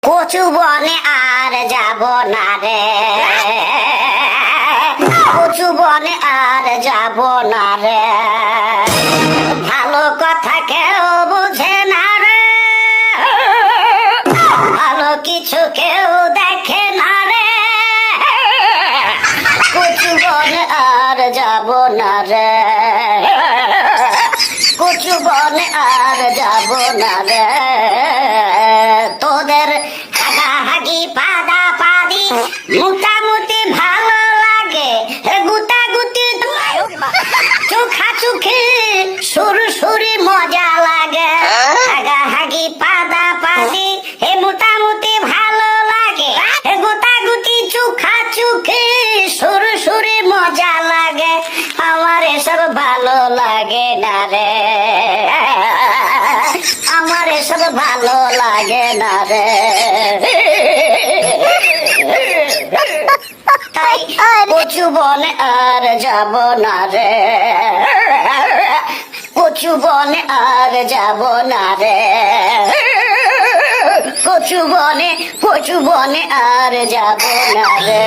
কচু বনে আর যাব না রে, কচু বনে আর যাব না রে, ভালো কথা কেউ বুঝে না রে, ভালো কিছু কেউ দেখে না রে, কচু বনে আর যাব না রে, কচু বনে আর যাব না রে, তোদের হাগি পাদা পাদি মোটামুটি ভালো লাগে, গুতাগুতি চোখা চোখে সুরু সুরি মজা লাগে, হাগি পাদা পাদি মোটামুটি ভালো লাগে, গুতাগুতি চোখা চোখে সুরু সুরি মজা লাগে, আমার এসব ভালো লাগে না রে, আমার এসব ভালো লাগে না রে, তাই কচু বনে আর যাব না রে, কচু বনে আর যাব না রে, কচু বনে আর যাব না রে।